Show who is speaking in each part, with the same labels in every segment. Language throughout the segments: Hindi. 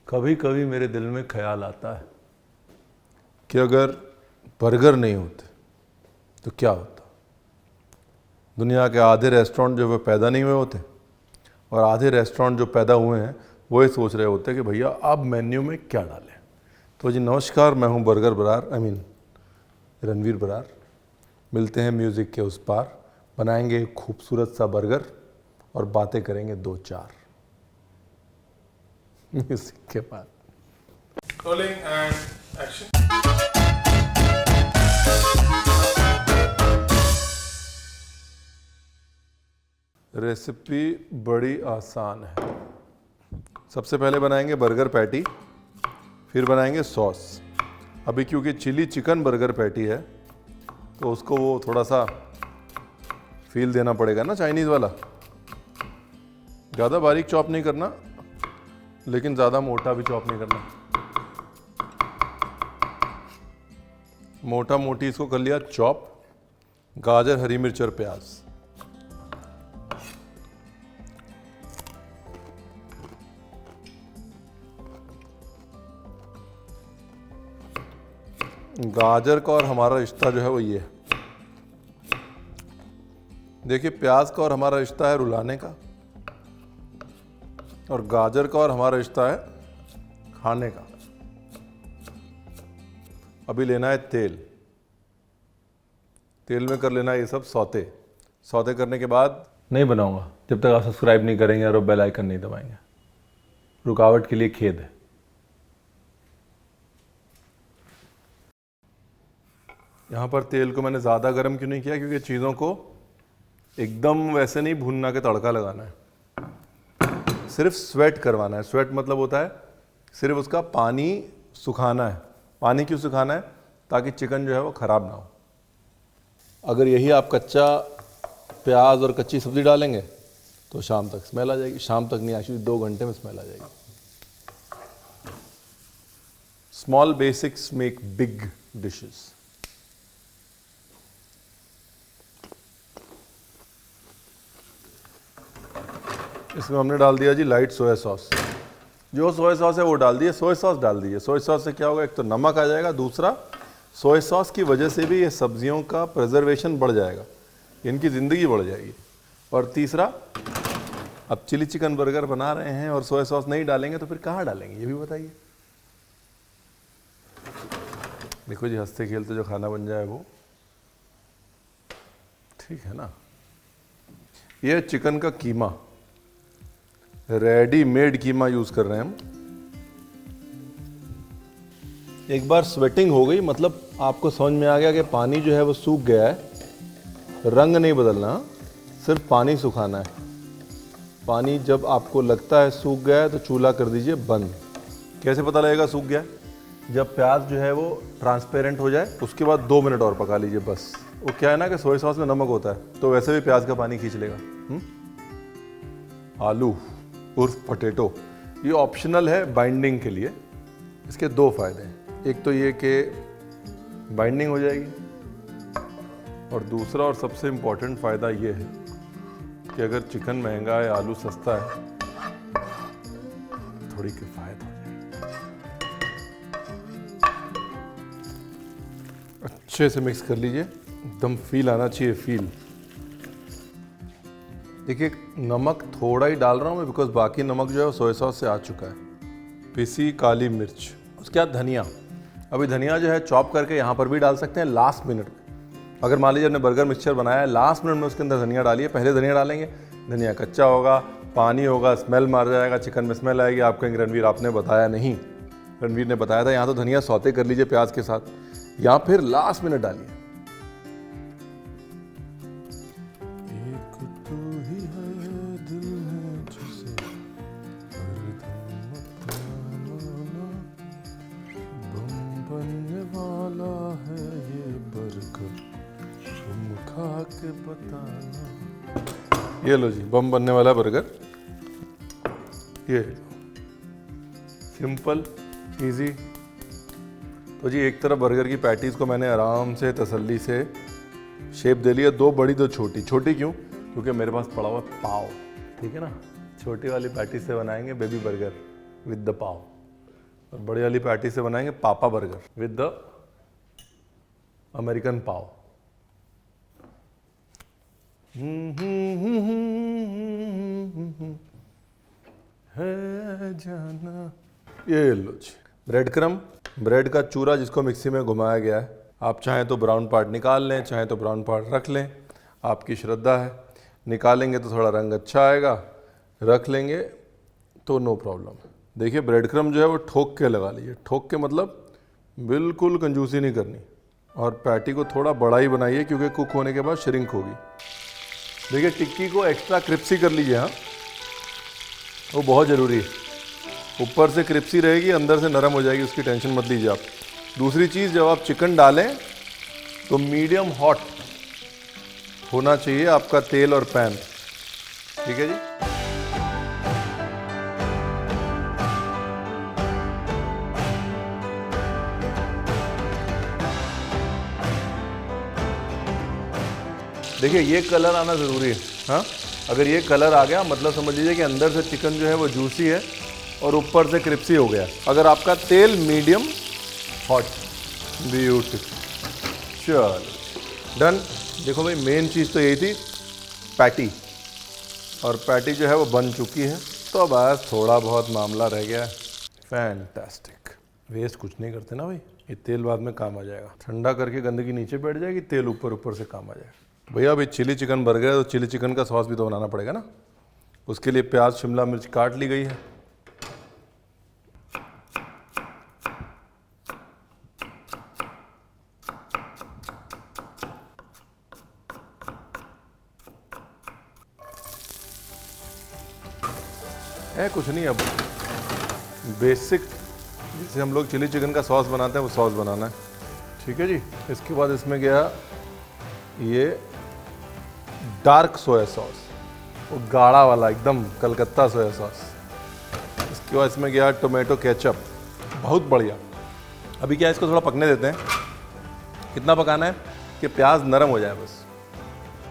Speaker 1: कभी कभी मेरे दिल में ख्याल आता है
Speaker 2: कि अगर बर्गर नहीं होते तो क्या होता। दुनिया के आधे रेस्टोरेंट जो वो पैदा नहीं हुए होते और आधे रेस्टोरेंट जो पैदा हुए हैं वो ये सोच रहे होते कि भैया अब मेन्यू में क्या डालें। तो जी नमस्कार, मैं हूँ बर्गर बरार, रणवीर बरार। मिलते हैं म्यूज़िक के उस पार, बनाएंगे एक खूबसूरत सा बर्गर और बातें करेंगे दो चार म्यूज़िक के बाद।
Speaker 3: Rolling and action.
Speaker 2: रेसिपी बड़ी आसान है। सबसे पहले बनाएंगे बर्गर पैटी, फिर बनाएंगे सॉस। अभी क्योंकि चिली चिकन बर्गर पैटी है तो उसको वो थोड़ा सा फील देना पड़ेगा ना, चाइनीज़ वाला। ज़्यादा बारीक चॉप नहीं करना, लेकिन ज़्यादा मोटा भी चॉप नहीं करना। मोटा मोटी इसको कर लिया चॉप। गाजर, हरी मिर्च और प्याज। गाजर का और हमारा रिश्ता जो है वो ये है। देखिए, प्याज का और हमारा रिश्ता है रुलाने का, और गाजर का और हमारा रिश्ता है खाने का। अभी लेना है तेल। तेल में कर लेना है ये सब सौते। सौते करने के बाद
Speaker 1: नहीं बनाऊंगा जब तक आप सब्सक्राइब नहीं करेंगे और बेल आइकन नहीं दबाएंगे। रुकावट के लिए खेद है।
Speaker 2: यहाँ पर तेल को मैंने ज़्यादा गर्म क्यों नहीं किया, क्योंकि चीज़ों को एकदम वैसे नहीं भूनना के तड़का लगाना है, सिर्फ स्वेट करवाना है। स्वेट मतलब होता है सिर्फ उसका पानी सुखाना है। पानी क्यों सुखाना है? ताकि चिकन जो है वो ख़राब ना हो। अगर यही आप कच्चा प्याज और कच्ची सब्ज़ी डालेंगे तो शाम तक स्मेल आ जाएगी। शाम तक नहीं, एक्चुअली 2 घंटे में स्मेल आ जाएगी। Small basics make big dishes. इसमें हमने डाल दिया जी लाइट सोया सॉस। जो सोया सॉस है वो डाल दिए। सोया सॉस डाल दीजिए। सोया सॉस से क्या होगा, एक तो नमक आ जाएगा, दूसरा सोया सॉस की वजह से भी ये सब्जियों का प्रिजर्वेशन बढ़ जाएगा, इनकी ज़िंदगी बढ़ जाएगी। और तीसरा, अब चिली चिकन बर्गर बना रहे हैं और सोया सॉस नहीं डालेंगे तो फिर कहाँ डालेंगे, ये भी बताइए। देखो जी, हंसते खेलते जो खाना बन जाए वो ठीक है ना। ये चिकन का कीमा, रेडीमेड कीमा यूज कर रहे हैं हम। एक बार स्वेटिंग हो गई, मतलब आपको समझ में आ गया कि पानी जो है वो सूख गया है। रंग नहीं बदलना, सिर्फ पानी सुखाना है। पानी जब आपको लगता है सूख गया है तो चूल्हा कर दीजिए बंद। कैसे पता लगेगा सूख गया है? जब प्याज जो है वो ट्रांसपेरेंट हो जाए, उसके बाद 2 मिनट और पका लीजिए बस। वो क्या है ना कि सोया सॉस में नमक होता है तो वैसे भी प्याज का पानी खींच लेगा। आलू उर्फ पोटैटो, ये ऑप्शनल है बाइंडिंग के लिए। इसके 2 फायदे हैं। एक तो ये कि बाइंडिंग हो जाएगी, और दूसरा और सबसे इम्पोर्टेंट फ़ायदा ये है कि अगर चिकन महंगा है, आलू सस्ता है, थोड़ी किफ़ायत हो जाएगी। अच्छे से मिक्स कर लीजिए, एकदम फील आना चाहिए, फील। देखिए, नमक थोड़ा ही डाल रहा हूँ मैं, बिकॉज बाकी नमक जो है वो सोया सॉस से आ चुका है। पिसी काली मिर्च, उसके बाद धनिया। अभी धनिया जो है चॉप करके यहाँ पर भी डाल सकते हैं लास्ट मिनट में। अगर मान लीजिए आपने बर्गर मिक्सचर बनाया है, लास्ट मिनट में उसके अंदर धनिया डालिए। पहले धनिया डालेंगे, धनिया कच्चा होगा, पानी होगा, स्मेल मार जाएगा, चिकन में स्मेल आएगी। आप कहेंगे रणवीर आपने बताया नहीं। रणवीर ने बताया था, यहाँ तो धनिया सौते कर लीजिए प्याज के साथ, या फिर लास्ट मिनट डालिए। के बताना। ये लो जी, बम बनने वाला बर्गर। ये सिंपल इजी। तो जी एक तरफ बर्गर की पैटीज़ को मैंने आराम से तसल्ली से शेप दे लिया, 2 बड़ी 2 छोटी। छोटी क्यों? क्योंकि मेरे पास पड़ा हुआ पाव, ठीक है ना। छोटी वाली पैटी से बनाएंगे बेबी बर्गर विद द पाव। और बड़ी वाली पैटी से बनाएंगे पापा बर्गर विद द अमेरिकन पाव। है जाना। ये लो जी ब्रेड क्रम, ब्रेड का चूरा जिसको मिक्सी में घुमाया गया है। आप चाहें तो ब्राउन पार्ट निकाल लें, चाहें तो ब्राउन पार्ट रख लें, आपकी श्रद्धा है। निकालेंगे तो थोड़ा रंग अच्छा आएगा, रख लेंगे तो नो प्रॉब्लम। देखिए ब्रेड क्रम जो है वो ठोक के लगा लीजिए, ठोक के मतलब बिल्कुल कंजूसी नहीं करनी। और पैटी को थोड़ा बड़ा ही बनाइए क्योंकि कुक होने के बाद श्रिंक होगी। देखिए टिक्की को एक्स्ट्रा क्रिप्सी कर लीजिए, हाँ वो बहुत ज़रूरी है। ऊपर से क्रिप्सी रहेगी, अंदर से नरम हो जाएगी, उसकी टेंशन मत लीजिए आप। दूसरी चीज़, जब आप चिकन डालें तो मीडियम हॉट होना चाहिए आपका तेल और पैन, ठीक है जी। देखिए ये कलर आना ज़रूरी है, हाँ अगर ये कलर आ गया मतलब समझ लीजिए कि अंदर से चिकन जो है वो जूसी है और ऊपर से क्रिप्सी हो गया। अगर आपका तेल मीडियम हॉट, ब्यूटीफुल, चलो डन। देखो भाई मेन चीज़ तो यही थी पैटी, और पैटी जो है वो बन चुकी है, तो बस थोड़ा बहुत मामला रह गया है। फैंटास्टिक। वेस्ट कुछ नहीं करते ना भाई, ये तेल बाद में काम आ जाएगा। ठंडा करके गंदगी नीचे बैठ जाएगी, तेल ऊपर ऊपर से काम आ जाएगा। भैया अभी चिली चिकन बर्गर है तो चिली चिकन का सॉस भी तो बनाना पड़ेगा ना। उसके लिए प्याज शिमला मिर्च काट ली गई है। कुछ नहीं, अब बेसिक जिसे हम लोग चिली चिकन का सॉस बनाते हैं वो सॉस बनाना है, ठीक है जी। इसके बाद इसमें गया ये डार्क सोया सॉस, वो गाढ़ा वाला एकदम कलकत्ता सोया सॉस। इसके बाद इसमें गया टोमेटो केचप, बहुत बढ़िया। अभी क्या इसको थोड़ा पकने देते हैं। कितना पकाना है कि प्याज नरम हो जाए, बस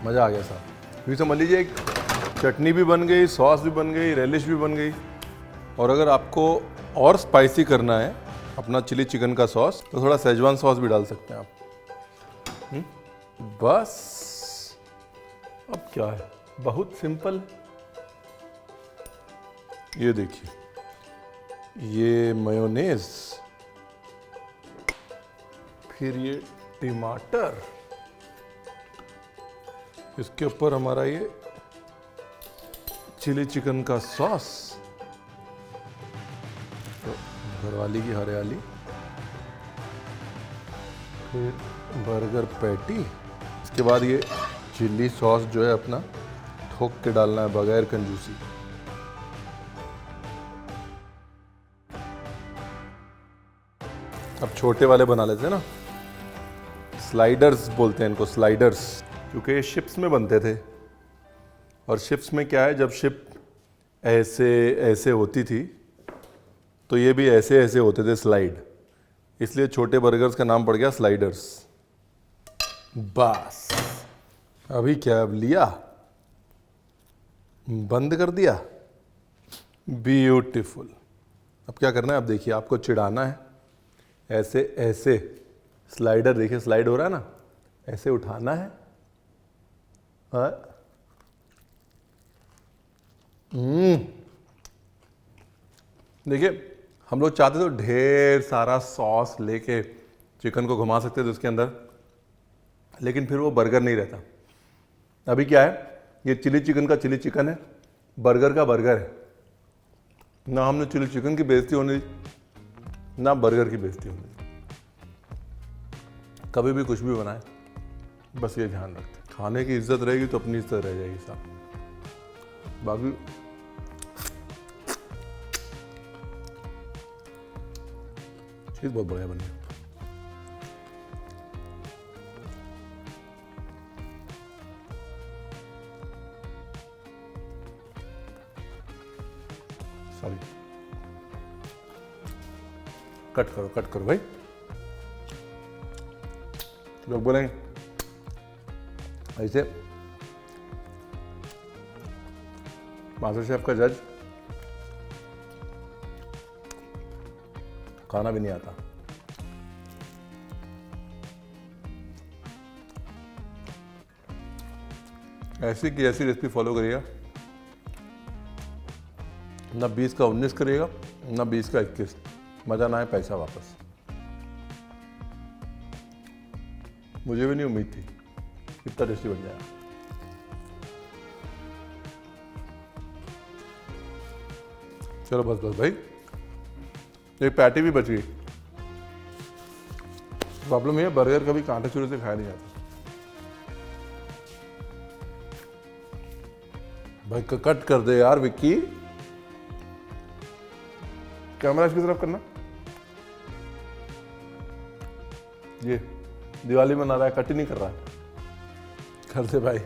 Speaker 2: मज़ा आ गया साहब। ये समझ लीजिए एक चटनी भी बन गई, सॉस भी बन गई, रेलिश भी बन गई। और अगर आपको और स्पाइसी करना है अपना चिली चिकन का सॉस तो थोड़ा सेजवान सॉस भी डाल सकते हैं आप। बस अब क्या है, बहुत सिंपल। ये देखिए, ये मेयोनेज, फिर ये टमाटर, इसके ऊपर हमारा ये चिली चिकन का सॉस, तो घरवाली की हरियाली, फिर बर्गर पैटी। इसके बाद ये चिल्ली सॉस जो है अपना ठोक के डालना है बगैर कंजूसी। अब छोटे वाले बना लेते हैं ना, स्लाइडर्स बोलते हैं इनको, स्लाइडर्स, क्योंकि ये शिप्स में बनते थे। और शिप्स में क्या है, जब शिप ऐसे ऐसे होती थी तो ये भी ऐसे ऐसे होते थे स्लाइड, इसलिए छोटे बर्गर्स का नाम पड़ गया स्लाइडर्स। बस अभी क्या, अब लिया, बंद कर दिया, ब्यूटीफुल। अब क्या करना है, अब देखिए आपको चिढ़ाना है, ऐसे ऐसे स्लाइडर, देखिए स्लाइड हो रहा है ना, ऐसे उठाना है और देखिए हम लोग चाहते तो ढेर सारा सॉस लेके चिकन को घुमा सकते थे उसके अंदर, लेकिन फिर वो बर्गर नहीं रहता। अभी क्या है, ये चिली चिकन का चिली चिकन है, बर्गर का बर्गर है। ना हमने चिली चिकन की बेइज्जती होने दी, ना बर्गर की बेइज्जती होने दी। कभी भी कुछ भी बनाए बस ये ध्यान रखते, खाने की इज्जत रहेगी तो अपनी इज्जत रह जाएगी साहब। बाकी चीज़ बहुत बढ़िया बनी। सॉरी, कट करो भाई। लोग बोलेंगे ऐसे मास्टर शेफ का जज खाना भी नहीं आता। ऐसी की ऐसी रेसिपी फॉलो करिएगा, ना 20 का 19 करिएगा, ना 20 का 21, मज़ा ना आए पैसा वापस। मुझे भी नहीं उम्मीद थी इतना टेस्टी बन जाएगा। चलो बस बस भाई, एक पैटी भी बच गई। प्रॉब्लम ये है बर्गर कभी कांटे छुरी से खाया नहीं जाता भाई। कट कर दे यार विक्की, कैमरा इसकी तरफ करना। ये दिवाली मना रहा है, कट ही नहीं कर रहा है। कर दे भाई।